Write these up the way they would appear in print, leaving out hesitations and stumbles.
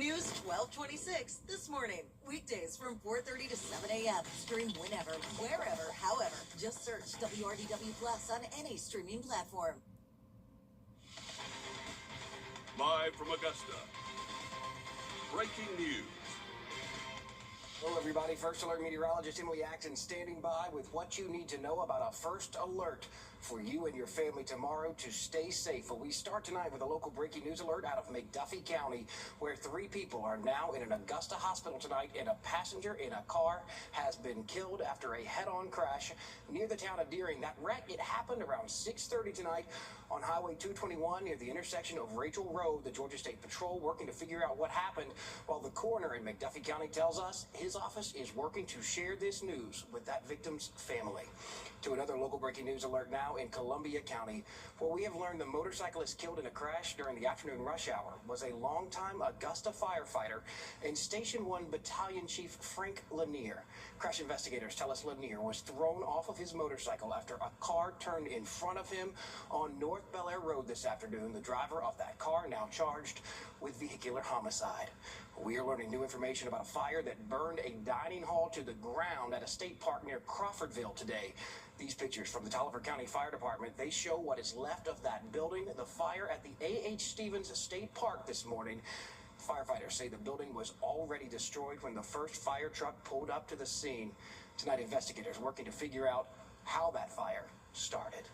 News 1226 this morning. Weekdays from 4:30 to 7 a.m. Stream whenever, wherever, however. Just search WRDW Plus on any streaming platform. Live from Augusta. Breaking news. Hello, everybody. First Alert meteorologist Emily Acton standing by with what you need to know about a first alert for you and your family tomorrow to stay safe. Well, we start tonight with a local breaking news alert out of McDuffie County, where 3 people are now in an Augusta hospital tonight, and a passenger in a car has been killed after a head-on crash near the town of Deering. That wreck, it happened around 6:30 tonight on Highway 221 near the intersection of Rachel Road. The Georgia State Patrol working to figure out what happened, while the coroner in McDuffie County tells us his office is working to share this news with that victim's family. To another local breaking news alert now in Columbia County, where we have learned the motorcyclist killed in a crash during the afternoon rush hour was a longtime Augusta firefighter and Station 1 Battalion Chief Frank Lanier. Crash investigators tell us Lanier was thrown off of his motorcycle after a car turned in front of him on North Bel Air Road this afternoon. The driver of that car now charged with vehicular homicide. We are learning new information about a fire that burned a dining hall to the ground at a state park near Crawfordville today. These pictures from the Taliaferro County Fire Department, they show what is left of that building. The fire at the A.H. Stevens State Park this morning. Firefighters say the building was already destroyed when the first fire truck pulled up to the scene. Tonight, investigators working to figure out how that fire started.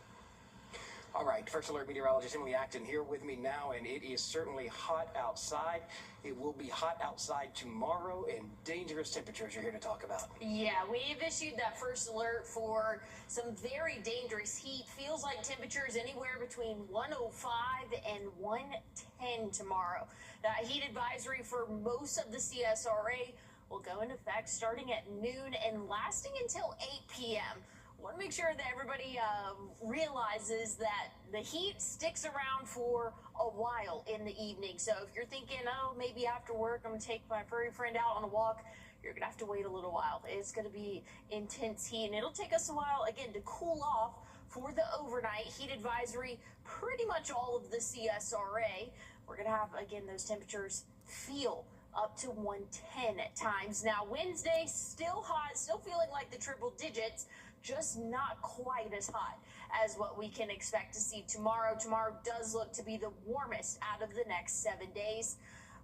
All right, First Alert meteorologist Emily Acton here with me now, and it is certainly hot outside. It will be hot outside tomorrow, and dangerous temperatures you're here to talk about. Yeah, we've issued that first alert for some very dangerous heat. Feels like temperatures anywhere between 105 and 110 tomorrow. That heat advisory for most of the CSRA will go into effect starting at noon and lasting until 8 p.m. Want to make sure that everybody realizes that the heat sticks around for a while in the evening. So if you're thinking, oh, maybe after work I'm going to take my furry friend out on a walk, you're going to have to wait a little while. It's going to be intense heat, and it'll take us a while, again, to cool off for the overnight heat advisory. Pretty much all of the CSRA. We're going to have, again, those temperatures feel up to 110 at times. Now, Wednesday, still hot, still feeling like the triple digits, just not quite as hot as what we can expect to see tomorrow. Tomorrow does look to be the warmest out of the next 7 days.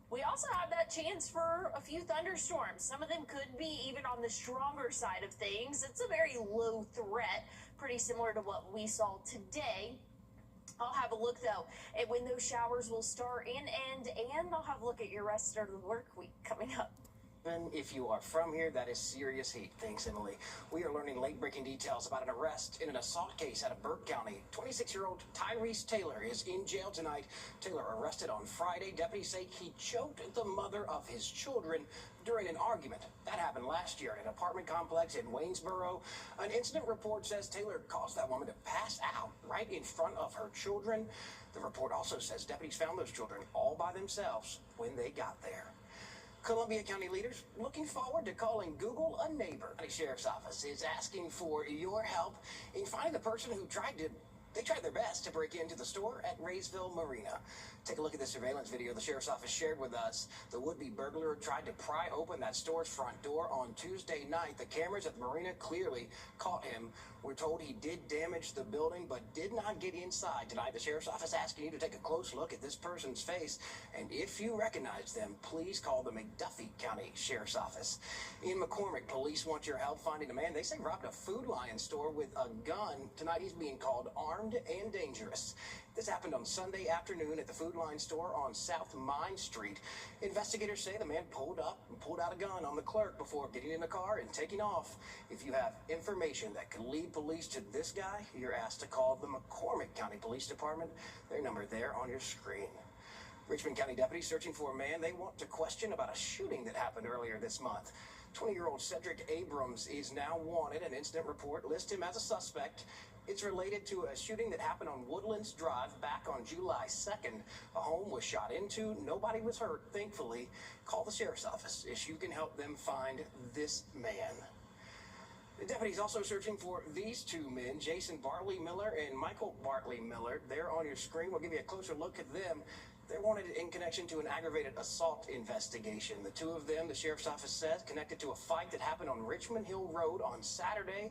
We also have that chance for a few thunderstorms. Some of them could be even on the stronger side of things. It's a very low threat, pretty similar to what we saw today. I'll have a look, though, at when those showers will start and end, and I'll have a look at your rest of the work week coming up. Even if you are from here, that is serious heat. Thanks, Emily. We are learning late-breaking details about an arrest in an assault case out of Burke County. 26-year-old Tyrese Taylor is in jail tonight. Taylor arrested on Friday. Deputies say he choked the mother of his children during an argument. That happened last year at an apartment complex in Waynesboro. An incident report says Taylor caused that woman to pass out right in front of her children. The report also says deputies found those children all by themselves when they got there. Columbia County leaders looking forward to calling Google a neighbor. The Sheriff's Office is asking for your help in finding the person who tried their best to break into the store at Raysville Marina. Take a look at the surveillance video the Sheriff's Office shared with us. The would-be burglar tried to pry open that store's front door on Tuesday night. The cameras at the marina clearly caught him. We're told he did damage the building, but did not get inside. Tonight, the Sheriff's Office asking you to take a close look at this person's face. And if you recognize them, please call the McDuffie County Sheriff's Office. In McCormick, police want your help finding a man they say robbed a Food Lion store with a gun. Tonight, he's being called armed and dangerous. This happened on Sunday afternoon at the Food Lion store on South Mine Street. Investigators say the man pulled up and pulled out a gun on the clerk before getting in the car and taking off. If you have information that could lead police to this guy, you're asked to call the McCormick County Police Department. Their number there on your screen. Richmond County deputies searching for a man they want to question about a shooting that happened earlier this month. 20-year-old Cedric Abrams is now wanted. An incident report lists him as a suspect. It's related to a shooting that happened on Woodlands Drive back on July 2nd. A home was shot into. Nobody was hurt, thankfully. Call the Sheriff's Office if you can help them find this man. The deputies also searching for these two men, Jason Bartley Miller and Michael Bartley Miller. They're on your screen. We'll give you a closer look at them. They're wanted in connection to an aggravated assault investigation. The two of them, the sheriff's office says, connected to a fight that happened on Richmond Hill Road on Saturday.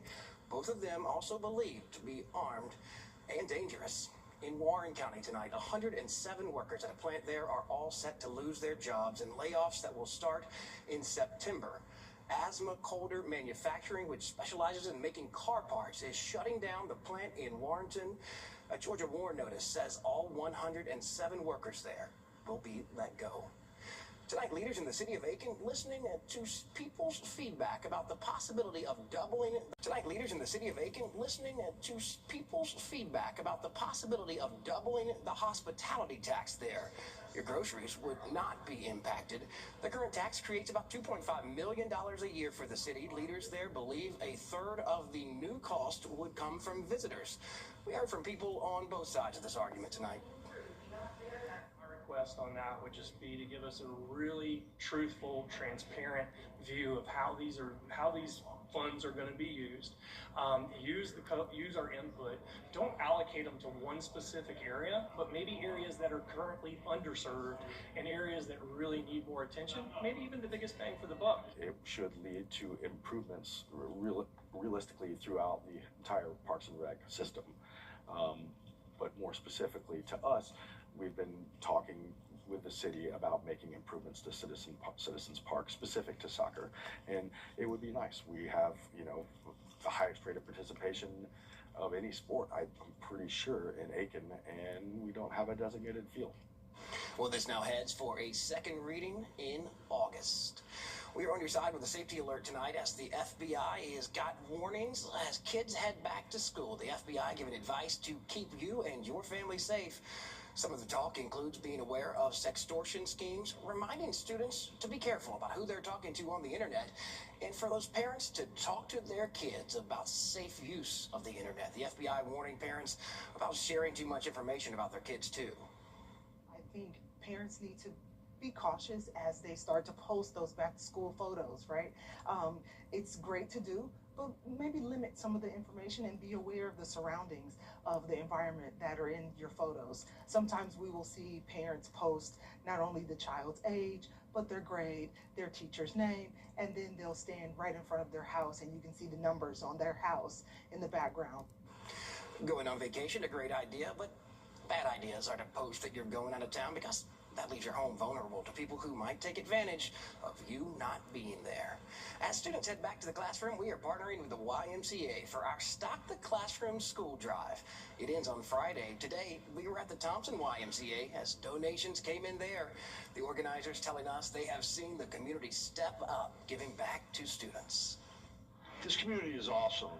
Both of them also believed to be armed and dangerous. In Warren County tonight, 107 workers at a plant there are all set to lose their jobs in layoffs that will start in September. Asthma Colder Manufacturing, which specializes in making car parts, is shutting down the plant in Warrenton. A Georgia War notice says all 107 workers there will be let go. Tonight, leaders in the city of Aiken listening to people's feedback about the possibility of doubling. Tonight, leaders in the city of Aiken listening to people's feedback about the possibility of doubling the hospitality tax there. Your groceries would not be impacted. The current tax creates about $2.5 million a year for the city. Leaders there believe a third of the new cost would come from visitors. We heard from people on both sides of this argument tonight. Request on that would just be to give us a really truthful, transparent view of how these funds are going to be used. Use our input. Don't allocate them to one specific area, but maybe areas that are currently underserved and areas that really need more attention. Maybe even the biggest bang for the buck. It should lead to improvements realistically throughout the entire Parks and Rec system. But more specifically to us, we've been talking with the city about making improvements to Citizens Park specific to soccer, and it would be nice. We have, the highest rate of participation of any sport, I'm pretty sure, in Aiken, and we don't have a designated field. Well, this now heads for a second reading in August. We are on your side with a safety alert tonight as the FBI has got warnings as kids head back to school. The FBI giving advice to keep you and your family safe. Some of the talk includes being aware of sextortion schemes, reminding students to be careful about who they're talking to on the internet, and for those parents to talk to their kids about safe use of the internet. The FBI warning parents about sharing too much information about their kids too. I think parents need to be cautious as they start to post those back to school photos, right? It's great to do, but maybe limit some of the information and be aware of the surroundings of the environment that are in your photos. Sometimes we will see parents post not only the child's age, but their grade, their teacher's name, and then they'll stand right in front of their house and you can see the numbers on their house in the background. Going on vacation, a great idea, but bad ideas are to post that you're going out of town because that leaves your home vulnerable to people who might take advantage of you not being there. As students head back to the classroom, we are partnering with the YMCA for our Stock the Classroom School Drive. It ends on Friday. Today, we were at the Thompson YMCA as donations came in there. The organizers telling us they have seen the community step up, giving back to students. This community is awesome.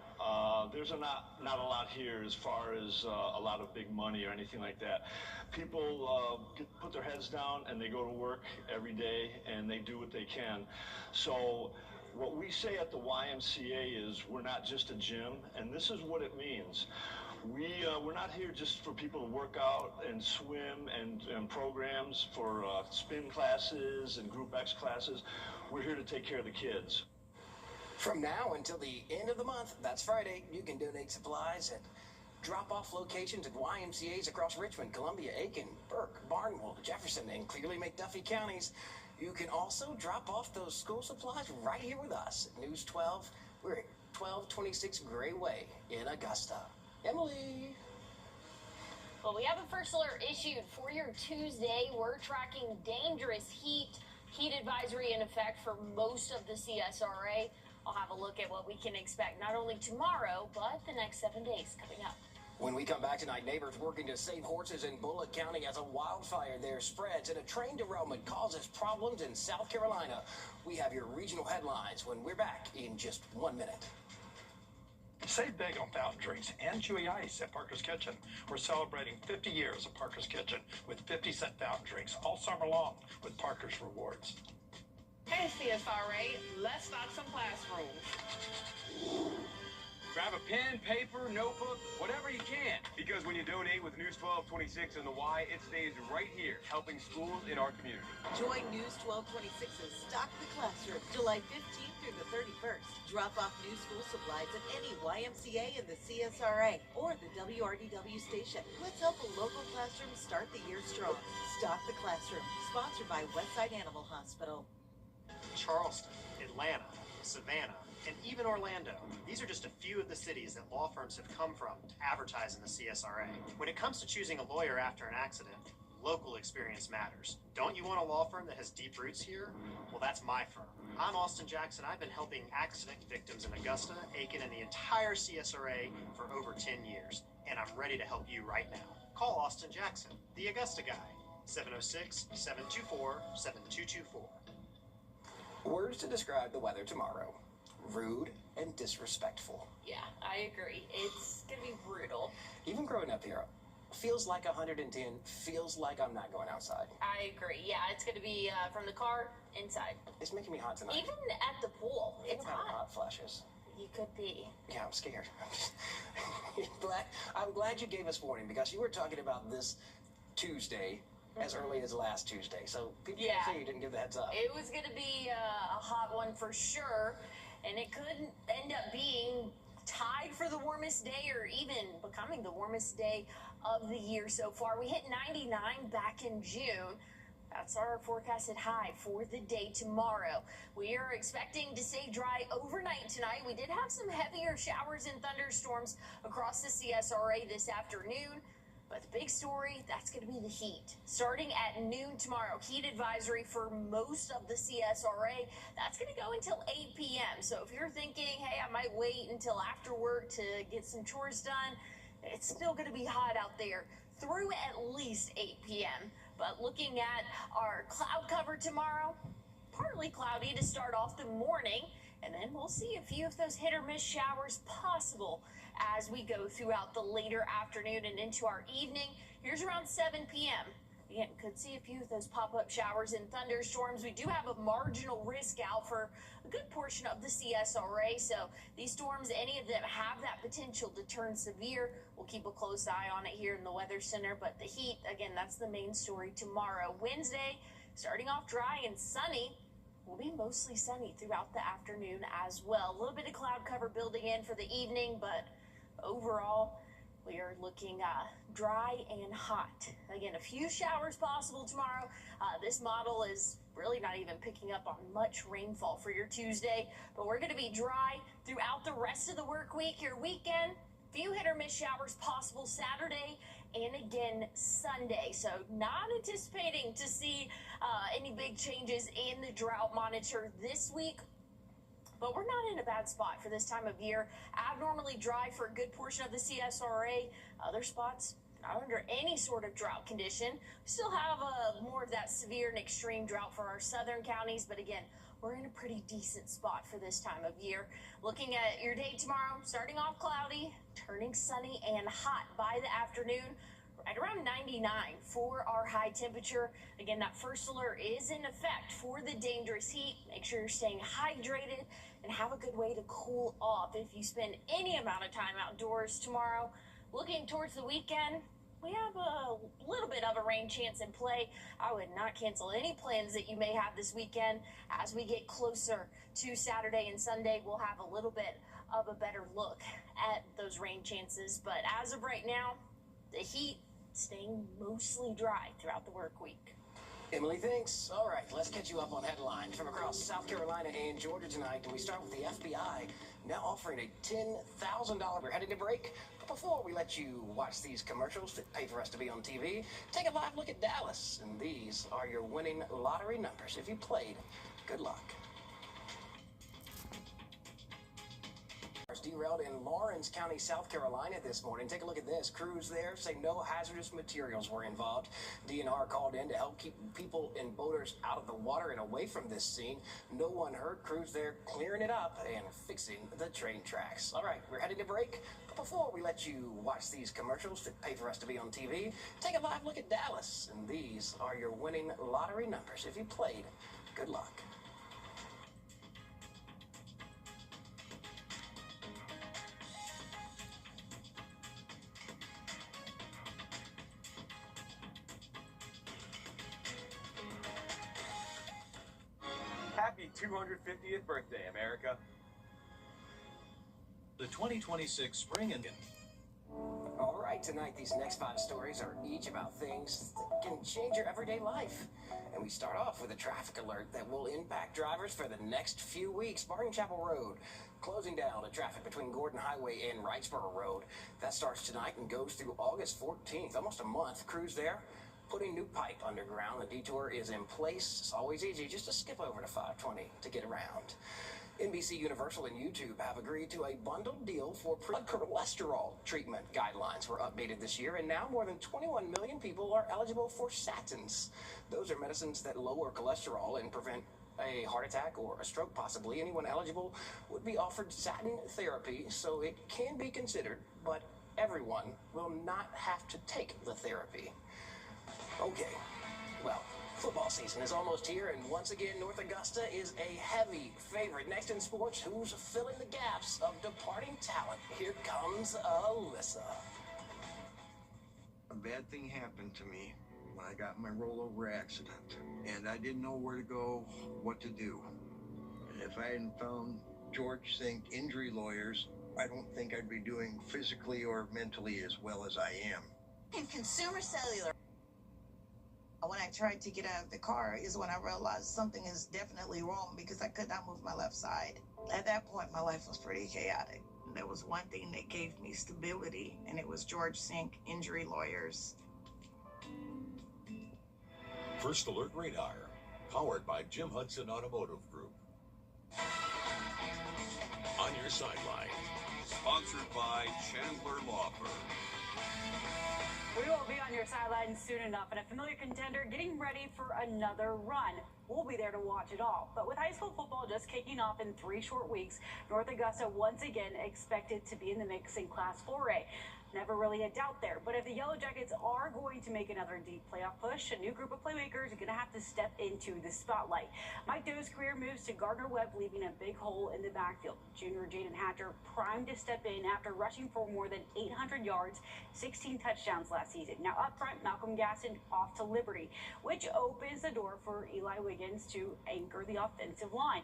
There's not a lot here as far as a lot of big money or anything like that. People put their heads down and they go to work every day and they do what they can. So what we say at the YMCA is we're not just a gym, and this is what it means. We're not here just for people to work out and swim and programs for spin classes and Group X classes. We're here to take care of the kids. From now until the end of the month, that's Friday, you can donate supplies at drop-off locations at YMCAs across Richmond, Columbia, Aiken, Burke, Barnwell, Jefferson, and clearly McDuffie counties. You can also drop off those school supplies right here with us at News 12. We're at 1226 Gray Way in Augusta. Emily. Well, we have a first alert issued for your Tuesday. We're tracking dangerous heat advisory in effect for most of the CSRA. I'll have a look at what we can expect not only tomorrow, but the next 7 days coming up. When we come back tonight, neighbors working to save horses in Bullock County as a wildfire there spreads and a train derailment causes problems in South Carolina. We have your regional headlines when we're back in just 1 minute. Save big on fountain drinks and chewy ice at Parker's Kitchen. We're celebrating 50 years of Parker's Kitchen with 50-cent fountain drinks all summer long with Parker's Rewards. Hey CSRA, let's stock some classrooms. Grab a pen, paper, notebook, whatever you can. Because when you donate with News 1226 and the Y, it stays right here, helping schools in our community. Join News 1226's Stock the Classroom, July 15th through the 31st. Drop off new school supplies at any YMCA in the CSRA or the WRDW station. Let's help a local classroom start the year strong. Stock the Classroom, sponsored by Westside Animal Hospital. Charleston, Atlanta, Savannah, and even Orlando. These are just a few of the cities that law firms have come from to advertise in the CSRA. When it comes to choosing a lawyer after an accident, local experience matters. Don't you want a law firm that has deep roots here? Well, that's my firm. I'm Austin Jackson. I've been helping accident victims in Augusta, Aiken, and the entire CSRA for over 10 years. And I'm ready to help you right now. Call Austin Jackson, the Augusta guy, 706-724-7224. Words to describe the weather tomorrow: rude and disrespectful. Yeah, I agree. It's gonna be brutal. Even growing up here, feels like 110, feels like I'm not going outside. I agree. Yeah, it's gonna be from the car inside. It's making me hot tonight. Even at the pool, it's I'm having hot. hot flashes. You could be. Yeah, I'm scared. I'm glad you gave us warning, because you were talking about this Tuesday as early as last Tuesday. So people can say you didn't give the heads up. It was going to be a hot one for sure, and it could end up being tied for the warmest day or even becoming the warmest day of the year so far. We hit 99 back in June. That's our forecasted high for the day tomorrow. We are expecting to stay dry overnight tonight. We did have some heavier showers and thunderstorms across the CSRA this afternoon. But the big story, that's going to be the heat. Starting at noon tomorrow, heat advisory for most of the CSRA. That's going to go until 8 p.m. So if you're thinking, hey, I might wait until after work to get some chores done, it's still going to be hot out there through at least 8 p.m. But looking at our cloud cover tomorrow, partly cloudy to start off the morning. And then we'll see a few of those hit or miss showers possible as we go throughout the later afternoon and into our evening. Here's around 7 p.m. Again, could see a few of those pop-up showers and thunderstorms. We do have a marginal risk out for a good portion of the CSRA. So these storms, any of them have that potential to turn severe. We'll keep a close eye on it here in the Weather Center. But the heat, again, that's the main story tomorrow. Wednesday, starting off dry and sunny. Will be mostly sunny throughout the afternoon as well. A little bit of cloud cover building in for the evening, but overall, we are looking dry and hot. Again, a few showers possible tomorrow. This model is really not even picking up on much rainfall for your Tuesday, but we're going to be dry throughout the rest of the work week. Your weekend, few hit or miss showers possible Saturday and again Sunday. So not anticipating to see any big changes in the drought monitor this week. But we're not in a bad spot for this time of year. Abnormally dry for a good portion of the CSRA. Other spots not under any sort of drought condition. We still have more of that severe and extreme drought for our southern counties. But again, we're in a pretty decent spot for this time of year. Looking at your day tomorrow, starting off cloudy, turning sunny and hot by the afternoon. Right around 99 for our high temperature. Again, that first alert is in effect for the dangerous heat. Make sure you're staying hydrated and have a good way to cool off if you spend any amount of time outdoors tomorrow. Looking towards the weekend, we have a little bit of a rain chance in play. I would not cancel any plans that you may have this weekend. As we get closer to Saturday and Sunday, we'll have a little bit of a better look at those rain chances. But as of right now, the heat staying mostly dry throughout the work week. Emily, thanks. All right, let's catch you up on headlines from across South Carolina and Georgia tonight. And we start with the FBI now offering a $10,000. We're heading to break. But before we let you watch these commercials that pay for us to be on TV, take a live look at Dallas. And these are your winning lottery numbers. If you played, good luck. Derailed in Lawrence County, South Carolina this morning. Take a look at this. Crews there say no hazardous materials were involved. DNR called in to help keep people and boaters out of the water and away from this scene. No one hurt. Crews there clearing it up and fixing the train tracks. All right, we're heading to break. But before we let you watch these commercials that pay for us to be on TV, take a live look at Dallas. And these are your winning lottery numbers. If you played, good luck. Happy 250th birthday, America. The 2026 Spring and All right, tonight these next 5 stories are each about things that can change your everyday life. And we start off with a traffic alert that will impact drivers for the next few weeks. Barring Chapel Road, closing down the traffic between Gordon Highway and Wrightsboro Road. That starts tonight and goes through August 14th, almost a month. Crews there putting new pipe underground. The detour is in place. It's always easy just to skip over to 520 to get around. NBC Universal and YouTube have agreed to a bundled deal for blood cholesterol treatment. Guidelines were updated this year, and now more than 21 million people are eligible for statins. Those are medicines that lower cholesterol and prevent a heart attack or a stroke possibly. Anyone eligible would be offered statin therapy, so it can be considered, but everyone will not have to take the therapy. Okay, well, football season is almost here, and once again, North Augusta is a heavy favorite. Next in sports, who's filling the gaps of departing talent? Here comes Alyssa. A bad thing happened to me when I got in my rollover accident, and I didn't know where to go, what to do. And if I hadn't found George Zink injury lawyers, I don't think I'd be doing physically or mentally as well as I am. In Consumer Cellular, when I tried to get out of the car is when I realized something is definitely wrong because I could not move my left side. At that point, my life was pretty chaotic. There was one thing that gave me stability, and it was George Zink injury lawyers. First Alert Radar, powered by Jim Hudson Automotive Group. On your sideline. Sponsored by Chandler Law Firm. We will be on your sidelines soon enough, and a familiar contender getting ready for another run. We'll be there to watch it all. But with high school football just kicking off in 3 short weeks, North Augusta once again expected to be in the mix in Class 4A. Never really a doubt there. But if the Yellow Jackets are going to make another deep playoff push, a new group of playmakers are going to have to step into the spotlight. Mike Doe's career moves to Gardner Webb, leaving a big hole in the backfield. Junior Jaden Hatcher primed to step in after rushing for more than 800 yards, 16 touchdowns last season. Now up front, Malcolm Gaston off to Liberty, which opens the door for Eli Wiggins to anchor the offensive line.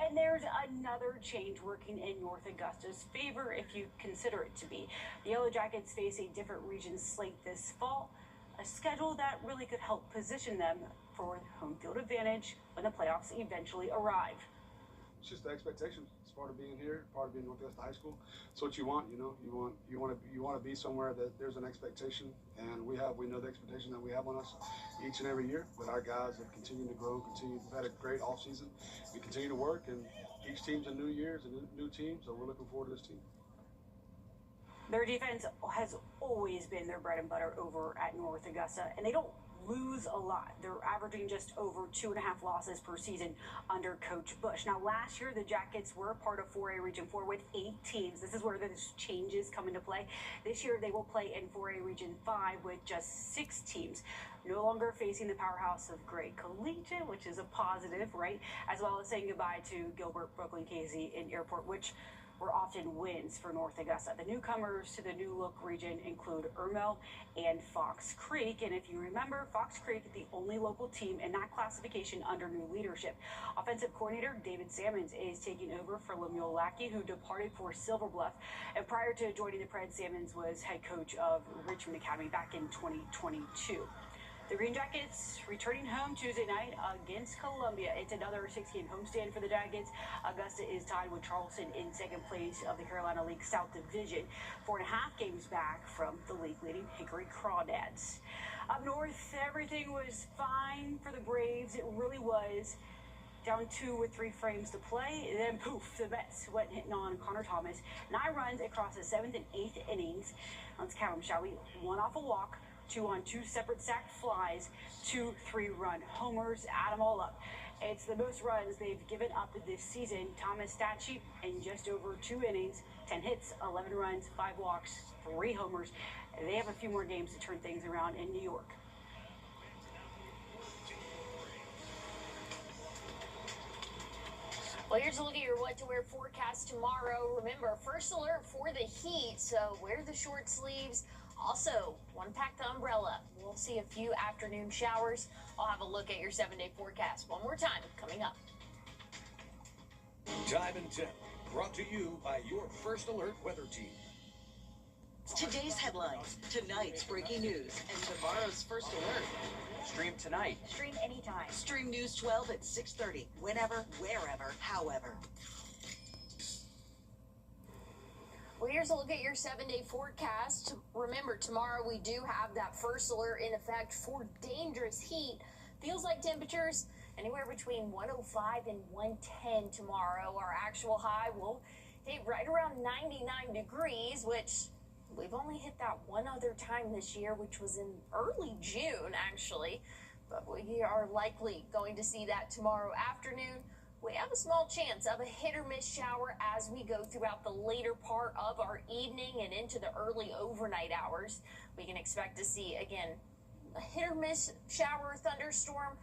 And there's another change working in North Augusta's favor, if you consider it to be. The Yellow Jackets face a different region slate this fall, a schedule that really could help position them for home field advantage when the playoffs eventually arrive. It's just the expectations. It's part of being here, part of being North Augusta High School. It's what you want, you know. You want to be somewhere that there's an expectation, and we know the expectation that we have on us each and every year. But our guys have continued to grow, we've had a great offseason. We continue to work, and each team's a new year, it's a new team, so we're looking forward to this team. Their defense has always been their bread and butter over at North Augusta, and they don't lose a lot. They're averaging just over 2.5 losses per season under Coach Bush. Now, last year, the Jackets were part of 4A Region 4 with 8 teams. This is where the changes come into play. This year, they will play in 4A Region 5 with just 6 teams. No longer facing the powerhouse of Gray Collegiate, which is a positive, right? As well as saying goodbye to Gilbert, Brooklyn, Casey, and Airport, which were often wins for North Augusta. The newcomers to the new look region include Irmo and Fox Creek. And if you remember, Fox Creek is the only local team in that classification under new leadership. Offensive coordinator David Sammons is taking over for Lemuel Lackey, who departed for Silver Bluff. And prior to joining the Preds, Sammons was head coach of Richmond Academy back in 2022. The Green Jackets returning home Tuesday night against Columbia. It's another 6-game homestand for the Jackets. Augusta is tied with Charleston in second place of the Carolina League South Division, 4.5 games back from the league-leading Hickory Crawdads. Up north, everything was fine for the Braves. It really was. Down 2 with 3 frames to play. Then poof, the Mets went hitting on Connor Thomas. 9 runs across the 7th and 8th innings. Let's count them, shall we? 1 off a walk, 2 on 2 separate sacked flies, 2 3-run homers, add them all up. It's the most runs they've given up this season. Thomas stat sheet in just over 2 innings, 10 hits, 11 runs, 5 walks, 3 homers. They have a few more games to turn things around in New York. Well, here's a look at your what to wear forecast tomorrow. Remember, first alert for the heat, so wear the short sleeves. Also, one packed umbrella. We'll see a few afternoon showers. I'll have a look at your 7-day forecast one more time coming up. Time and Tip, brought to you by your First Alert weather team. Today's headlines, tonight's breaking news, and tomorrow's First Alert. Stream tonight. Stream anytime. Stream News 12 at 6:30, whenever, wherever, however. Well, here's a look at your 7-day forecast. Remember, tomorrow we do have that first alert in effect for dangerous heat. Feels like temperatures anywhere between 105 and 110 tomorrow. Our actual high will hit right around 99 degrees, which we've only hit that one other time this year, which was in early June, actually. But we are likely going to see that tomorrow afternoon. We have a small chance of a hit or miss shower as we go throughout the later part of our evening and into the early overnight hours. We can expect to see, again, a hit or miss shower or thunderstorm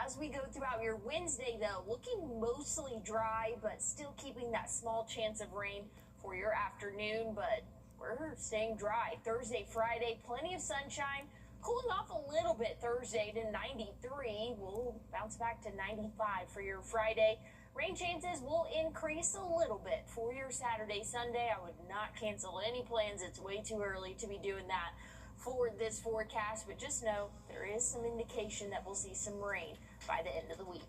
as we go throughout your Wednesday, though. Looking mostly dry, but still keeping that small chance of rain for your afternoon. But we're staying dry. Thursday, Friday, plenty of sunshine. Cooling off a little bit Thursday to 93. We'll bounce back to 95 for your Friday. Rain chances will increase a little bit for your Saturday, Sunday. I would not cancel any plans. It's way too early to be doing that for this forecast, but just know there is some indication that we'll see some rain by the end of the week.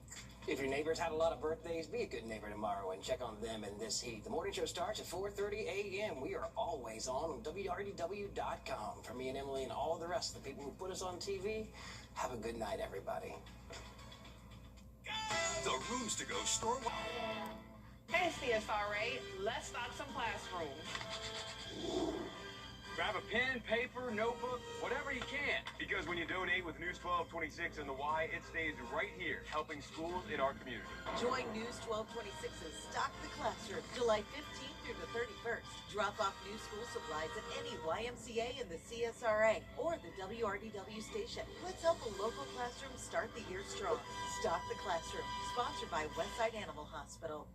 If your neighbors had a lot of birthdays, be a good neighbor tomorrow and check on them in this heat. The morning show starts at 4:30 a.m. We are always on WRDW.com. For me and Emily and all of the rest of the people who put us on TV, have a good night, everybody. The Rooms to Go store. Hey, CSRA, let's stock some classrooms. Grab a pen, paper, notebook, whatever you can. Because when you donate with News 1226 and the Y, it stays right here, helping schools in our community. Join News 1226's Stock the Classroom, July 15th through the 31st. Drop off new school supplies at any YMCA in the CSRA or the WRDW station. Let's help a local classroom start the year strong. Stock the Classroom, sponsored by Westside Animal Hospital.